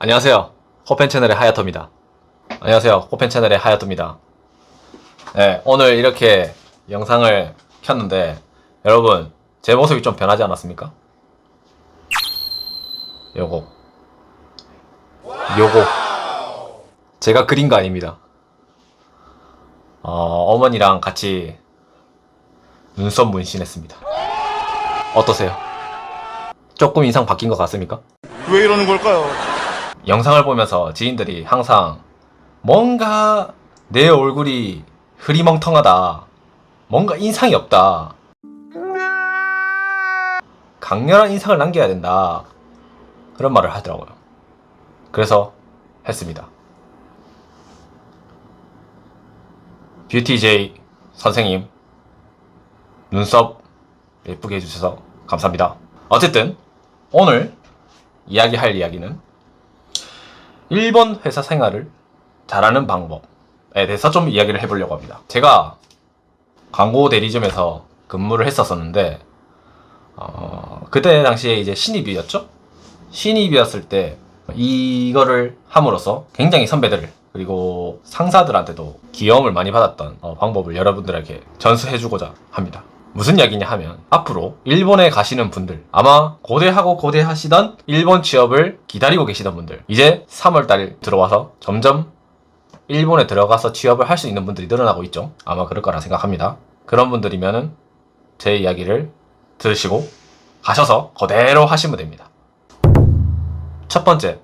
안녕하세요. 호펜 채널의 하야토입니다. 안녕하세요. 호펜 채널의 하야토입니다. 네, 오늘 이렇게 영상을 켰는데 여러분 제 모습이 좀 변하지 않았습니까? 요거 제가 그린 거 아닙니다. 어머니랑 같이 눈썹 문신했습니다. 어떠세요? 조금 인상 바뀐 것 같습니까? 왜 이러는 걸까요? 영상을 보면서 지인들이 항상 뭔가 내 얼굴이 흐리멍텅하다, 뭔가 인상이 없다, 강렬한 인상을 남겨야 된다, 그런 말을 하더라고요. 그래서 했습니다. 뷰티제이 선생님, 눈썹 예쁘게 해주셔서 감사합니다. 어쨌든 오늘 이야기할 이야기는 일본 회사 생활을 잘하는 방법에 대해서 좀 이야기를 해보려고 합니다. 제가 광고 대리점에서 근무를 했었는데 그때 당시에 이제 신입이었죠? 신입이었을 때 이거를 함으로써 굉장히 선배들 그리고 상사들한테도 귀여움을 많이 받았던 방법을 여러분들에게 전수해주고자 합니다. 무슨 이야기냐 하면 앞으로 일본에 가시는 분들, 아마 고대하고 고대하시던 일본 취업을 기다리고 계시던 분들, 이제 3월달 들어와서 점점 일본에 들어가서 취업을 할 수 있는 분들이 늘어나고 있죠. 아마 그럴 거라 생각합니다. 그런 분들이면은 제 이야기를 들으시고 가셔서 그대로 하시면 됩니다. 첫 번째,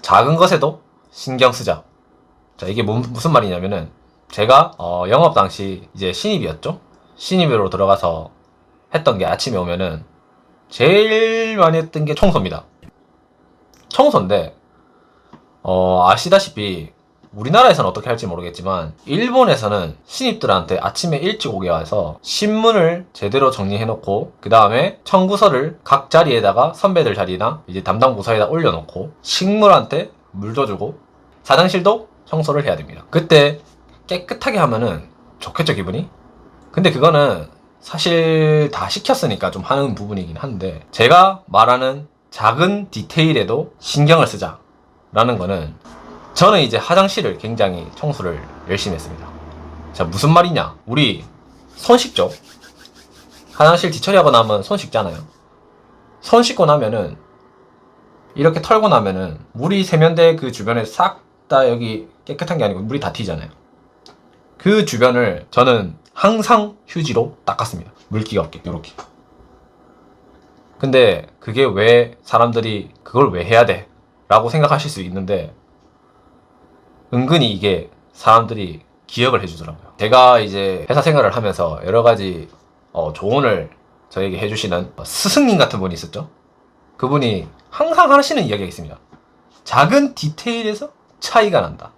작은 것에도 신경 쓰자. 자, 이게 무슨 말이냐면은 제가 영업 당시 이제 신입이었죠. 신입으로 들어가서 했던 게 아침에 오면은 제일 많이 했던 게 청소입니다. 청소인데 아시다시피 우리나라에서는 어떻게 할지 모르겠지만 일본에서는 신입들한테 아침에 일찍 오게 와서 신문을 제대로 정리해놓고 그 다음에 청구서를 각 자리에다가 선배들 자리나 이제 담당 부서에다 올려놓고 식물한테 물도 주고 사장실도 청소를 해야 됩니다. 그때 깨끗하게 하면은 좋겠죠, 기분이? 근데 그거는 사실 다 시켰으니까 좀 하는 부분이긴 한데 제가 말하는 작은 디테일에도 신경을 쓰자 라는 거는 저는 이제 화장실을 굉장히 청소를 열심히 했습니다. 자, 무슨 말이냐? 우리 손 씻죠? 화장실 뒤처리하고 나면 손 씻잖아요. 손 씻고 나면은 이렇게 털고 나면은 물이 세면대 그 주변에 싹 다 여기 깨끗한 게 아니고 물이 다 튀잖아요. 그 주변을 저는 항상 휴지로 닦았습니다. 물기가 없게 요렇게. 근데 그게 왜 사람들이 그걸 왜 해야 돼? 라고 생각하실 수 있는데 은근히 이게 사람들이 기억을 해주더라고요. 제가 이제 회사 생활을 하면서 여러 가지 조언을 저에게 해주시는 스승님 같은 분이 있었죠. 그분이 항상 하시는 이야기가 있습니다. 작은 디테일에서 차이가 난다.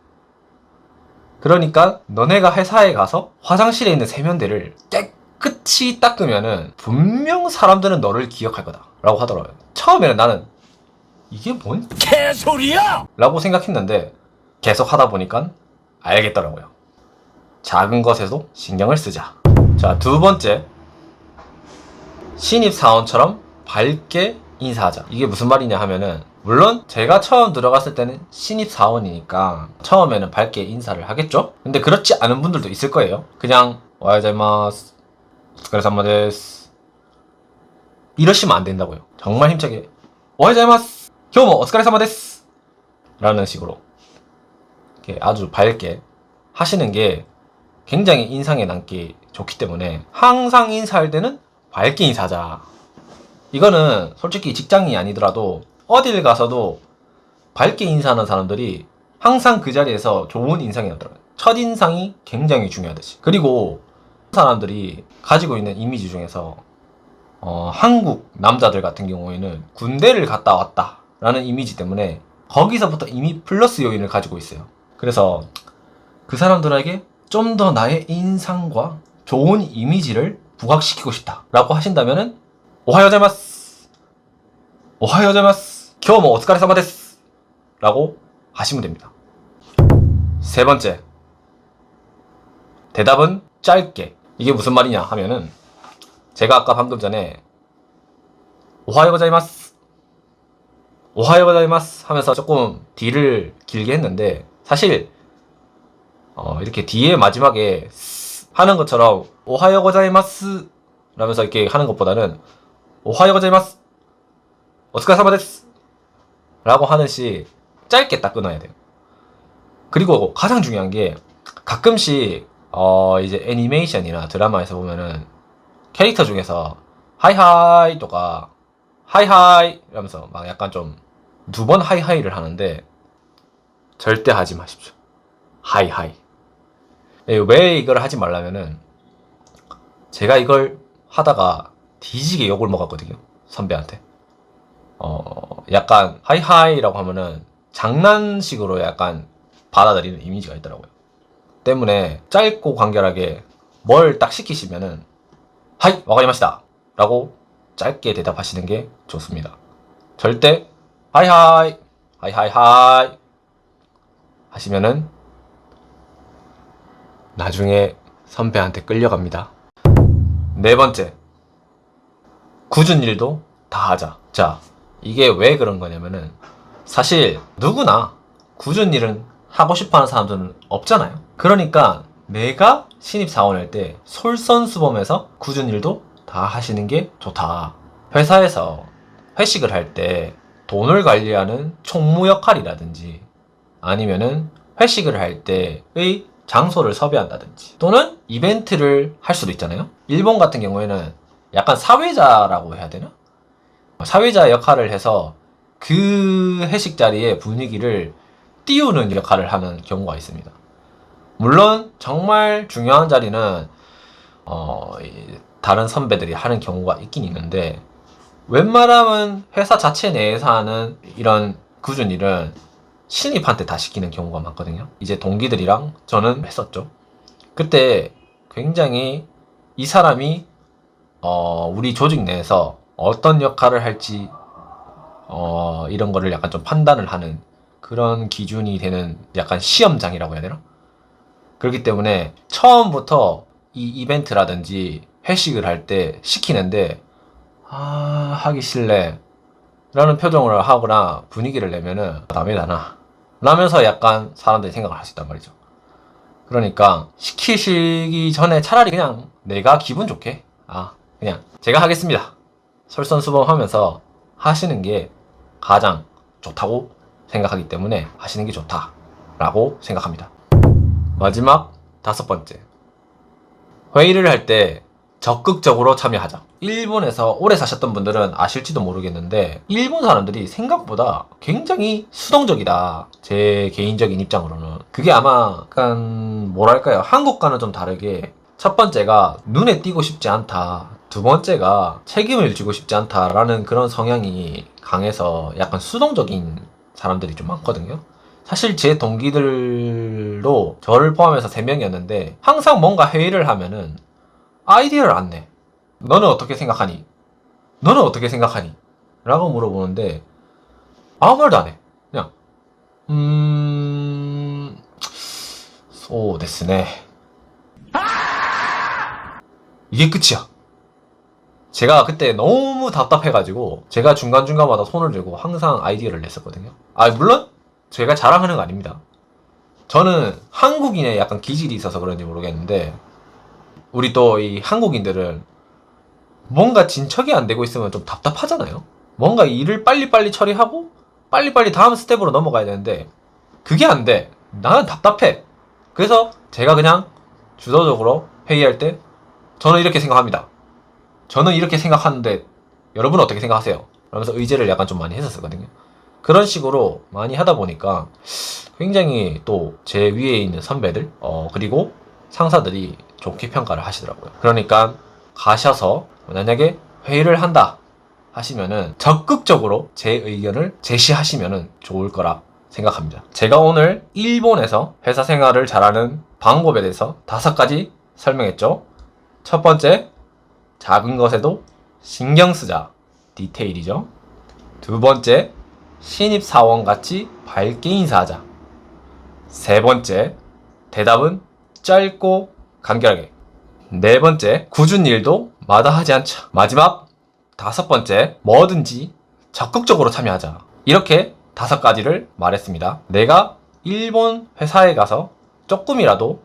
그러니까 너네가 회사에 가서 화장실에 있는 세면대를 깨끗이 닦으면은 분명 사람들은 너를 기억할 거다 라고 하더라고요. 처음에는 나는 이게 뭔 개소리야! 라고 생각했는데 계속 하다 보니까 알겠더라고요. 작은 것에도 신경을 쓰자. 자, 두 번째, 신입사원처럼 밝게 인사하자. 이게 무슨 말이냐 하면은 물론 제가 처음 들어갔을 때는 신입사원이니까 처음에는 밝게 인사를 하겠죠? 근데 그렇지 않은 분들도 있을 거예요. 그냥 오하요자이마스, 오츠카레사마 데스 이러시면 안 된다고요. 정말 힘차게 오하요자이마스, 교모 오츠카레사마 데스 라는 식으로 이렇게 아주 밝게 하시는 게 굉장히 인상에 남기 좋기 때문에 항상 인사할 때는 밝게 인사하자. 이거는 솔직히 직장이 아니더라도 어딜 가서도 밝게 인사하는 사람들이 항상 그 자리에서 좋은 인상이 나더라고요. 첫인상이 굉장히 중요하듯이. 그리고 사람들이 가지고 있는 이미지 중에서 한국 남자들 같은 경우에는 군대를 갔다 왔다 라는 이미지 때문에 거기서부터 이미 플러스 요인을 가지고 있어요. 그래서 그 사람들에게 좀 더 나의 인상과 좋은 이미지를 부각시키고 싶다 라고 하신다면은 오하요자이마스, 오하요자이마스, 교모 오츠카레사마 데스 라고 하시면 됩니다. 세 번째, 대답은 짧게. 이게 무슨 말이냐 하면은 제가 아까 방금 전에 오하요 고자이마스, 오하요 고자이마스 하면서 조금 D를 길게 했는데, 사실 이렇게 D의 마지막에 하는 것처럼 오하요 고자이마스 라면서 이렇게 하는 것보다는 오하요 고자이마스 오츠카레사마 데스 라고 하는 시 짧게 딱 끊어야 돼요. 그리고 가장 중요한 게, 가끔씩 이제 애니메이션이나 드라마에서 보면은 캐릭터 중에서 하이하이 또가 하이하이 이러면서 막 약간 좀 두 번 하이하이를 하는데, 절대 하지 마십시오. 하이하이. 왜 이걸 하지 말라면은, 제가 이걸 하다가 뒤지게 욕을 먹었거든요, 선배한테. 약간 하이하이라고 하면은 장난식으로 약간 받아들이는 이미지가 있더라고요. 때문에 짧고 간결하게 뭘 딱 시키시면은 하이 와가리마시다 라고 짧게 대답하시는 게 좋습니다. 절대 하이하이 하이하이하이 하시면은 나중에 선배한테 끌려갑니다. 네 번째, 굳은 일도 다 하자. 자, 이게 왜 그런 거냐면은, 사실 누구나 굳은 일은 하고 싶어하는 사람들은 없잖아요. 그러니까 내가 신입사원일 때 솔선수범해서 굳은 일도 다 하시는 게 좋다. 회사에서 회식을 할 때 돈을 관리하는 총무 역할이라든지, 아니면은 회식을 할 때의 장소를 섭외한다든지, 또는 이벤트를 할 수도 있잖아요. 일본 같은 경우에는 약간 사회자라고 해야 되나? 사회자 역할을 해서 그 회식 자리의 분위기를 띄우는 역할을 하는 경우가 있습니다. 물론 정말 중요한 자리는 다른 선배들이 하는 경우가 있긴 있는데, 웬만하면 회사 자체 내에서 하는 이런 굳은 일은 신입한테 다 시키는 경우가 많거든요. 이제 동기들이랑 저는 했었죠. 그때 굉장히 이 사람이 우리 조직 내에서 어떤 역할을 할지 이런 거를 약간 좀 판단을 하는 그런 기준이 되는 약간 시험장이라고 해야 되나? 그렇기 때문에 처음부터 이 이벤트라든지 회식을 할 때 시키는데 하기 싫네 라는 표정을 하거나 분위기를 내면은 남이다나 라면서 약간 사람들이 생각을 할 수 있단 말이죠. 그러니까 시키시기 전에 차라리 그냥 내가 기분 좋게 그냥 제가 하겠습니다 솔선수범하면서 하시는 게 가장 좋다고 생각하기 때문에 하시는 게 좋다라고 생각합니다. 마지막 다섯 번째, 회의를 할 때 적극적으로 참여하자. 일본에서 오래 사셨던 분들은 아실지도 모르겠는데, 일본 사람들이 생각보다 굉장히 수동적이다. 제 개인적인 입장으로는. 그게 아마 약간 뭐랄까요, 한국과는 좀 다르게, 첫 번째가 눈에 띄고 싶지 않다, 두 번째가 책임을 지고 싶지 않다라는 그런 성향이 강해서 약간 수동적인 사람들이 좀 많거든요. 사실 제 동기들도 저를 포함해서 3명이었는데, 항상 뭔가 회의를 하면은 아이디어를 안 내. 너는 어떻게 생각하니? 너는 어떻게 생각하니? 라고 물어보는데 아무 말도 안 해. 그냥 소 데스네. 이게 끝이야. 제가 그때 너무 답답해가지고 제가 중간중간마다 손을 들고 항상 아이디어를 냈었거든요. 물론 제가 자랑하는 거 아닙니다. 저는 한국인의 약간 기질이 있어서 그런지 모르겠는데, 우리 또 이 한국인들은 뭔가 진척이 안 되고 있으면 좀 답답하잖아요. 뭔가 일을 빨리빨리 처리하고 빨리빨리 다음 스텝으로 넘어가야 되는데 그게 안 돼. 나는 답답해. 그래서 제가 그냥 주도적으로 회의할 때 저는 이렇게 생각합니다. 저는 이렇게 생각하는데 여러분은 어떻게 생각하세요? 그러면서 의제를 약간 좀 많이 했었거든요. 그런 식으로 많이 하다 보니까 굉장히 또 제 위에 있는 선배들 그리고 상사들이 좋게 평가를 하시더라고요. 그러니까 가셔서 만약에 회의를 한다 하시면은 적극적으로 제 의견을 제시하시면은 좋을 거라 생각합니다. 제가 오늘 일본에서 회사 생활을 잘하는 방법에 대해서 5가지 설명했죠. 첫 번째, 작은 것에도 신경 쓰자. 디테일이죠. 두 번째, 신입사원같이 밝게 인사하자. 세 번째, 대답은 짧고 간결하게. 네 번째, 굳은 일도 마다하지 않자. 마지막 5번째, 뭐든지 적극적으로 참여하자. 이렇게 5가지를 말했습니다. 내가 일본 회사에 가서 조금이라도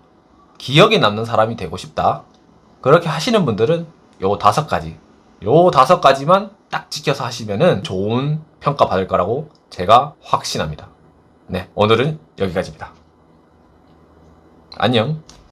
기억에 남는 사람이 되고 싶다. 그렇게 하시는 분들은 요 5가지, 요 5가지만 딱 지켜서 하시면은 좋은 평가 받을 거라고 제가 확신합니다. 네, 오늘은 여기까지입니다. 안녕.